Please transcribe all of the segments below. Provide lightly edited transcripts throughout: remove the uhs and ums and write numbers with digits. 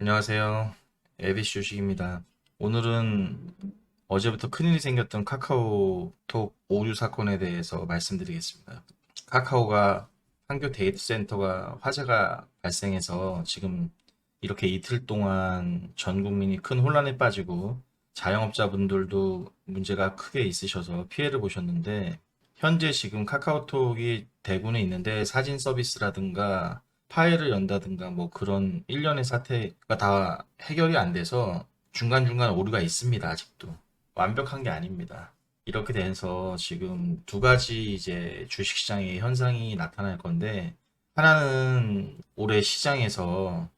안녕하세요. 에비시 주식입니다. 오늘은 어제부터 큰일이 생겼던 카카오톡 오류 사건에 대해서 말씀드리겠습니다. 카카오가 판교 데이터 센터가 화재가 발생해서 지금 이렇게 이틀 동안 전 국민이 큰 혼란에 빠지고 자영업자분들도 문제가 크게 있으셔서 피해를 보셨는데, 현재 지금 카카오톡이 대구에 있는데 사진 서비스라든가 파일을 연다든가 뭐 그런 일련의 사태가 다 해결이 안 돼서 중간중간 오류가 있습니다. 아직도 완벽한 게 아닙니다. 이렇게 돼서 지금 두 가지 이제 주식시장의 현상이 나타날 건데, 하나는 올해 주식시장에서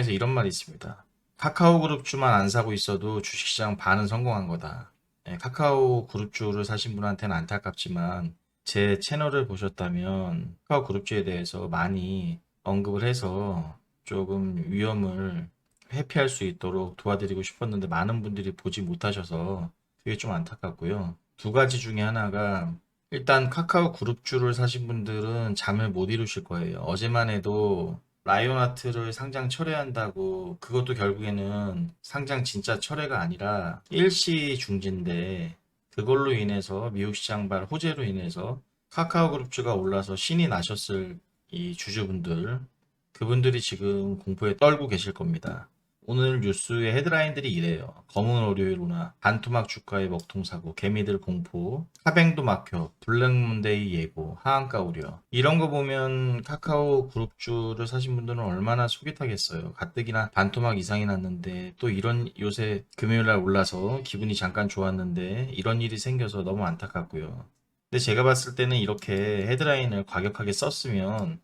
이런 말이 있습니다. 카카오 그룹주만 안 사고 있어도 주식시장 반은 성공한 거다. 카카오 그룹주를 사신 분한테는 안타깝지만 제 채널을 보셨다면 카카오 그룹주에 대해서 많이 언급을 해서 조금 위험을 회피할 수 있도록 도와드리고 싶었는데 많은 분들이 보지 못하셔서 그게 좀 안타깝고요. 두 가지 중에 하나가, 일단 카카오 그룹주를 사신 분들은 잠을 못 이루실 거예요. 어제만 해도 라이온하트를 상장 철회한다고, 그것도 결국에는 상장 진짜 철회가 아니라 일시 중지인데, 그걸로 인해서 미국 시장발 호재로 인해서 카카오 그룹주가 올라서 신이 나셨을 이 주주분들, 그분들이 지금 공포에 떨고 계실 겁니다. 오늘 뉴스의 헤드라인들이 이래요. 검은 월요일로나 반토막 주가의 먹통사고, 개미들 공포, 카뱅도 막혀, 블랙몬데이 예고, 하한가 우려. 이런 거 보면 카카오 그룹주를 사신 분들은 얼마나 속이 타겠어요. 가뜩이나 반토막 이상이 났는데, 또 이런 요새 금요일날 올라서 기분이 잠깐 좋았는데 이런 일이 생겨서 너무 안타깝고요. 근데 제가 봤을 때는 이렇게 헤드라인을 과격하게 썼으면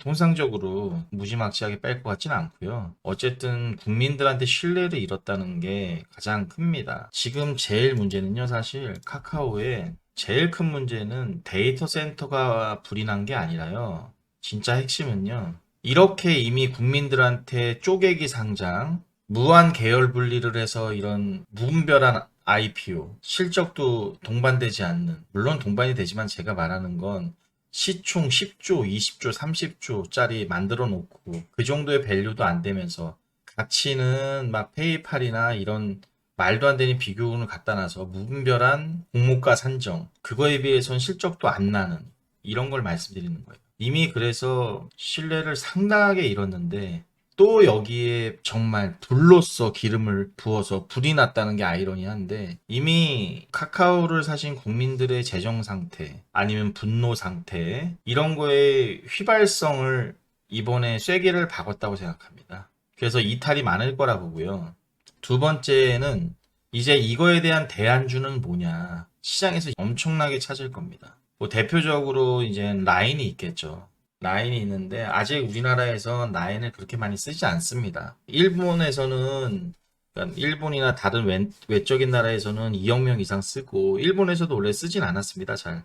통상적으로 무지막지하게 뺄 것 같지는 않고요. 어쨌든 국민들한테 신뢰를 잃었다는 게 가장 큽니다. 지금 제일 문제는요, 사실 카카오의 제일 큰 문제는 데이터 센터가 불이 난 게 아니라요. 진짜 핵심은요, 이렇게 이미 국민들한테 쪼개기 상장, 무한 계열 분리를 해서 이런 무분별한 IPO, 실적도 동반되지 않는, 물론 동반이 되지만 제가 말하는 건 시총 10조, 20조, 30조짜리 만들어 놓고 그 정도의 밸류도 안 되면서 가치는 막 페이팔이나 이런 말도 안 되는 비교군을 갖다 놔서 무분별한 공모가 산정, 그거에 비해선 실적도 안 나는, 이런 걸 말씀드리는 거예요. 이미 그래서 신뢰를 상당하게 잃었는데, 또 여기에 정말 불로써 기름을 부어서 불이 났다는 게 아이러니한데, 이미 카카오를 사신 국민들의 재정 상태 아니면 분노 상태, 이런 거에 휘발성을 이번에 쐐기를 박았다고 생각합니다. 그래서 이탈이 많을 거라 보고요. 두 번째는, 이제 이거에 대한 대안주는 뭐냐, 시장에서 엄청나게 찾을 겁니다. 뭐 대표적으로 이제 라인이 있겠죠. 라인이 있는데 아직 우리나라에서 라인을 그렇게 많이 쓰지 않습니다. 일본에서는, 그러니까 일본이나 다른 외적인 나라에서는 2억 명 이상 쓰고, 일본에서도 원래 쓰진 않았습니다. 잘.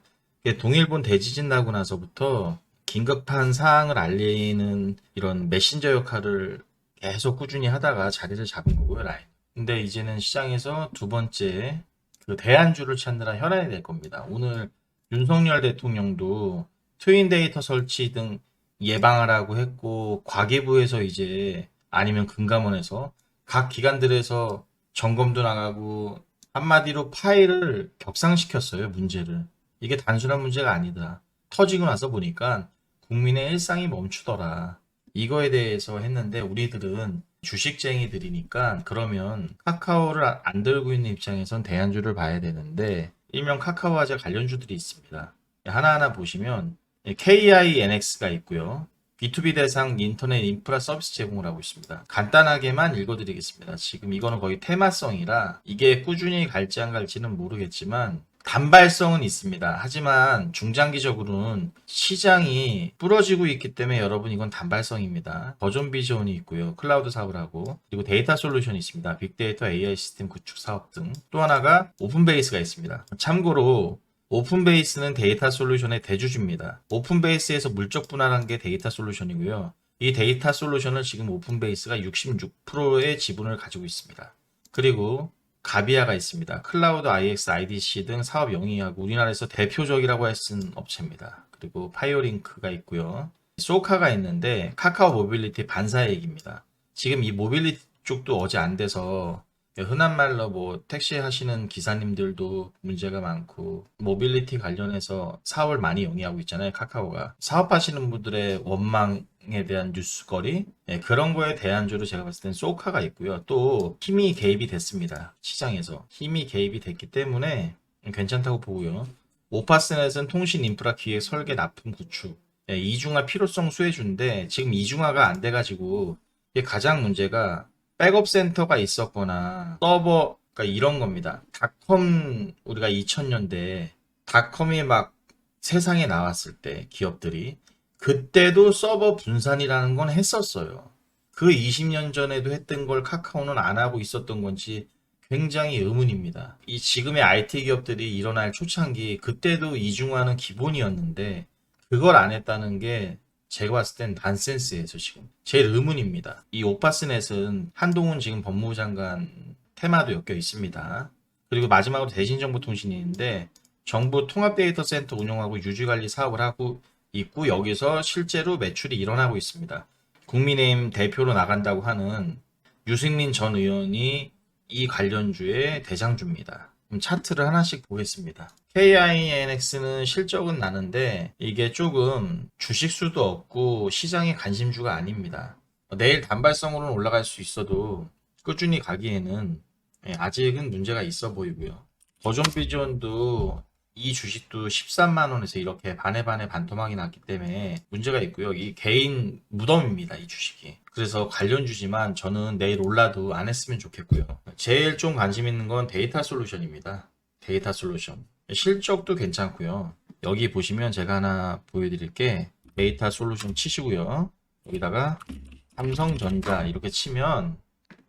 동일본 대지진 나고 나서부터 긴급한 사항을 알리는 이런 메신저 역할을 계속 꾸준히 하다가 자리를 잡은 거고요, 라인. 근데 이제는 시장에서 두 번째 그 대안주를 찾느라 혈안이 될 겁니다. 오늘 윤석열 대통령도 트윈 데이터 설치 등 예방하라고 했고, 과기부에서 이제 아니면 금감원에서 각 기관들에서 점검도 나가고, 한마디로 파일을 격상시켰어요, 문제를. 이게 단순한 문제가 아니다. 터지고 나서 보니까 국민의 일상이 멈추더라. 이거에 대해서 했는데, 우리들은 주식쟁이들이니까 그러면 카카오를 안 들고 있는 입장에선 대안주를 봐야 되는데, 일명 카카오화재 관련주들이 있습니다. 하나하나 보시면 KINX가 있고요. B2B 대상 인터넷 인프라 서비스 제공을 하고 있습니다. 간단하게만 읽어드리겠습니다. 지금 이거는 거의 테마성이라 이게 꾸준히 갈지 안 갈지는 모르겠지만 단발성은 있습니다. 하지만 중장기적으로는 시장이 부러지고 있기 때문에 여러분, 이건 단발성입니다. 버전 비전이 있고요. 클라우드 사업을 하고, 그리고 데이터 솔루션이 있습니다. 빅데이터 AI 시스템 구축 사업 등. 또 하나가 오픈베이스가 있습니다. 참고로 오픈베이스는 데이터 솔루션의 대주주입니다. 오픈베이스에서 물적 분할한 게 데이터 솔루션이고요. 이 데이터 솔루션을 지금 오픈베이스가 66%의 지분을 가지고 있습니다. 그리고 가비아가 있습니다. 클라우드 IX, IDC 등 사업 영위하고 우리나라에서 대표적이라고 할 수 있는 업체입니다. 그리고 파이오링크가 있고요. 소카가 있는데 카카오 모빌리티 반사이익입니다. 지금 이 모빌리티 쪽도 어제 안 돼서 흔한 말로 뭐 택시 하시는 기사님들도 문제가 많고 모빌리티 관련해서 사업을 많이 영위하고 있잖아요. 카카오가. 사업하시는 분들의 원망에 대한 뉴스거리 그런 거에 대안주로 제가 봤을 땐 소카가 있고요. 또 힘이 개입이 됐습니다. 시장에서. 힘이 개입이 됐기 때문에 괜찮다고 보고요. 오파스넷은 통신 인프라 기획 설계 납품 구축 이중화 필요성 수혜주인데 지금 이중화가 안 돼가지고 이게 가장 문제가 백업 센터가 있었거나 서버 그러니까 이런 겁니다. 닷컴 우리가 2000년대 닷컴이 막 세상에 나왔을 때 기업들이 그때도 서버 분산이라는 건 했었어요. 그 20년 전에도 했던 걸 카카오는 안 하고 있었던 건지 굉장히 의문입니다. 이 지금의 IT 기업들이 일어날 초창기 그때도 이중화는 기본이었는데 그걸 안 했다는 게 제가 봤을 땐 난센스예요, 지금. 제일 의문입니다. 이 오파스넷은 한동훈 지금 법무부 장관 테마도 엮여 있습니다. 그리고 마지막으로 대신정보통신인데 정부 통합 데이터 센터 운영하고 유지관리 사업을 하고 있고 여기서 실제로 매출이 일어나고 있습니다. 국민의힘 대표로 나간다고 하는 유승민 전 의원이 이 관련주의 대장주입니다. 그럼 차트를 하나씩 보겠습니다. KINX는 실적은 나는데 이게 조금 주식수도 없고 시장의 관심주가 아닙니다. 내일 단발성으로는 올라갈 수 있어도 꾸준히 가기에는 아직은 문제가 있어 보이고요. 버전비전도 이 주식도 13만 원에서 이렇게 반에 반토막이 났기 때문에 문제가 있고요. 이 개인 무덤입니다. 이 주식이. 그래서 관련주지만 저는 내일 올라도 안 했으면 좋겠고요. 제일 좀 관심 있는 건 데이터 솔루션입니다. 데이터 솔루션. 실적도 괜찮고요. 여기 보시면 제가 하나 보여드릴 게 데이터 솔루션 치시고요. 여기다가 삼성전자 이렇게 치면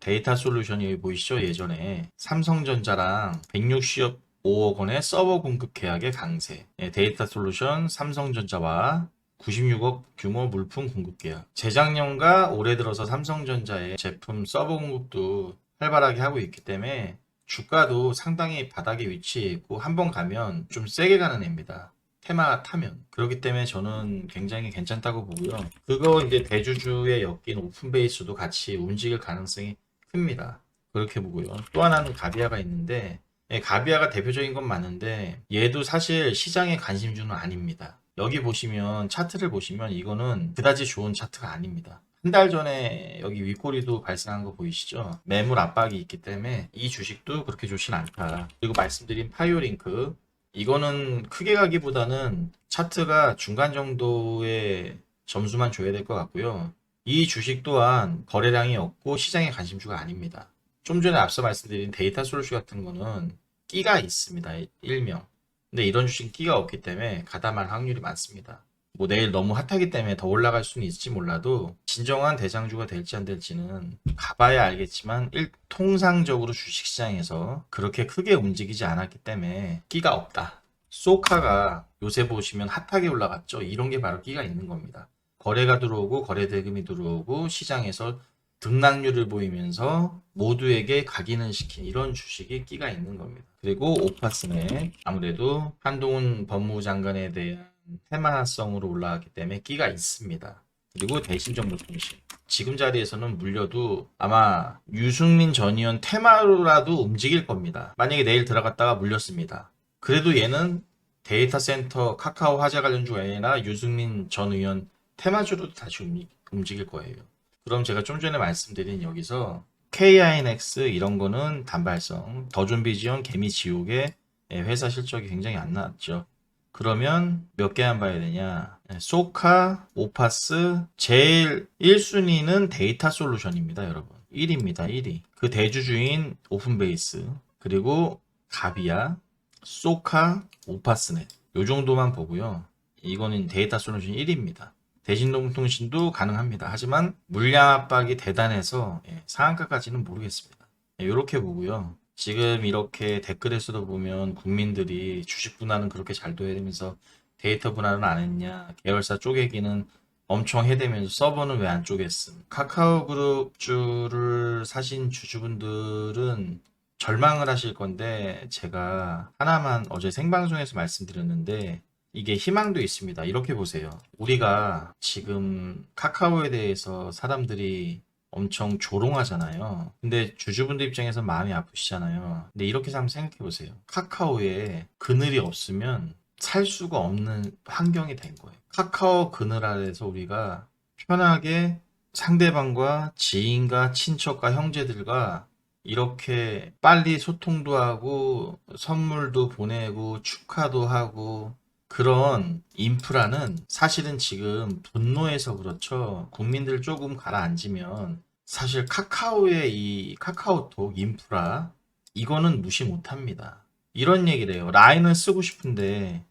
데이터 솔루션이 여기 보이시죠? 예전에 삼성전자랑 165억 원의 서버 공급 계약의 강세. 데이터 솔루션 삼성전자와 96억 규모 물품 공급 계약. 재작년과 올해 들어서 삼성전자의 제품 서버 공급도 활발하게 하고 있기 때문에 주가도 상당히 바닥에 위치해 있고 한번 가면 좀 세게 가는 애입니다. 테마 타면. 그렇기 때문에 저는 굉장히 괜찮다고 보고요. 그거 이제 대주주에 엮인 오픈베이스도 같이 움직일 가능성이 큽니다. 그렇게 보고요. 또 하나는 가비아가 있는데 가비아가 대표적인 건 맞는데 얘도 사실 시장의 관심주는 아닙니다. 여기 보시면 차트를 보시면 이거는 그다지 좋은 차트가 아닙니다. 한 달 전에 여기 윗꼬리도 발생한 거 보이시죠? 매물 압박이 있기 때문에 이 주식도 그렇게 좋진 않다. 그리고 말씀드린 파이오링크 이거는 크게 가기보다는 차트가 중간 정도의 점수만 줘야 될 것 같고요. 이 주식 또한 거래량이 없고 시장의 관심주가 아닙니다. 좀 전에 앞서 말씀드린 데이터 솔루션 같은 거는 끼가 있습니다. 일명. 근데 이런 주식은 끼가 없기 때문에 가담할 확률이 많습니다. 뭐 내일 너무 핫하기 때문에 더 올라갈 수는 있을지 몰라도 진정한 대장주가 될지 안 될지는 가봐야 알겠지만 통상적으로 주식시장에서 그렇게 크게 움직이지 않았기 때문에 끼가 없다. 소카가 요새 보시면 핫하게 올라갔죠. 이런 게 바로 끼가 있는 겁니다. 거래가 들어오고 거래 대금이 들어오고 시장에서 등락률을 보이면서 모두에게 각인을 시킨 이런 주식이 끼가 있는 겁니다. 그리고 오파스넷 아무래도 한동훈 법무부 장관에 대한 테마성으로 올라왔기 때문에 끼가 있습니다. 그리고 대신정보통신 지금 자리에서는 물려도 아마 유승민 전 의원 테마로라도 움직일 겁니다. 만약에 내일 들어갔다가 물렸습니다. 그래도 얘는 데이터 센터 카카오 화재 관련주가 아니라 유승민 전 의원 테마주로 다시 움직일 거예요. 그럼 제가 좀 전에 말씀드린 여기서 KINX 이런 거는 단발성, 더존비지온, 개미지옥의 회사 실적이 굉장히 안 나왔죠. 그러면 몇 개만 봐야 되냐? 소카, 오파스, 제일 1순위는 데이터 솔루션입니다, 여러분. 1위입니다, 1위. 그 대주주인 오픈베이스, 그리고 가비아, 소카, 오파스넷. 요 정도만 보고요. 이거는 데이터 솔루션 1위입니다. 대신동통신도 가능합니다. 하지만 물량 압박이 대단해서 상한가까지는 모르겠습니다. 이렇게 보고요. 지금 이렇게 댓글에서도 보면 국민들이 주식 분할은 그렇게 잘 돼야 되면서 데이터 분할은 안 했냐, 계열사 쪼개기는 엄청 해대면서 서버는 왜 안 쪼갰음. 카카오그룹 주를 사신 주주분들은 절망을 하실 건데 제가 하나만 어제 생방송에서 말씀드렸는데 이게 희망도 있습니다. 이렇게 보세요. 우리가 지금 카카오에 대해서 사람들이 엄청 조롱하잖아요. 근데 주주분들 입장에서 마음이 아프시잖아요. 근데 이렇게 한번 생각해 보세요. 카카오에 그늘이 없으면 살 수가 없는 환경이 된 거예요. 카카오 그늘 아래서 우리가 편하게 상대방과 지인과 친척과 형제들과 이렇게 빨리 소통도 하고 선물도 보내고 축하도 하고 그런 인프라는 사실은 지금 분노해서 그렇죠. 국민들 조금 가라앉으면 사실 카카오의 이 카카오톡 인프라 이거는 무시 못합니다. 이런 얘기를 해요. 라인을 쓰고 싶은데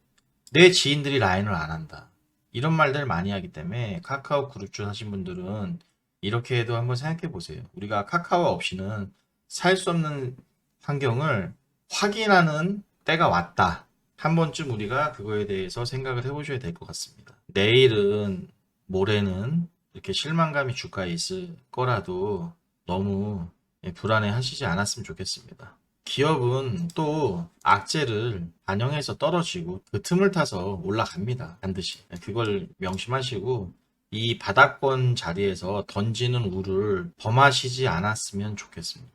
내 지인들이 라인을 안 한다. 이런 말들 많이 하기 때문에 카카오 그룹주 하신 분들은 이렇게 해도 한번 생각해 보세요. 우리가 카카오 없이는 살 수 없는 환경을 확인하는 때가 왔다. 한 번쯤 우리가 그거에 대해서 생각을 해보셔야 될 것 같습니다. 내일은, 모레는 이렇게 실망감이 주가에 있을 거라도 너무 불안해 하시지 않았으면 좋겠습니다. 기업은 또 악재를 반영해서 떨어지고 그 틈을 타서 올라갑니다. 반드시. 그걸 명심하시고 이 바닥권 자리에서 던지는 우를 범하시지 않았으면 좋겠습니다.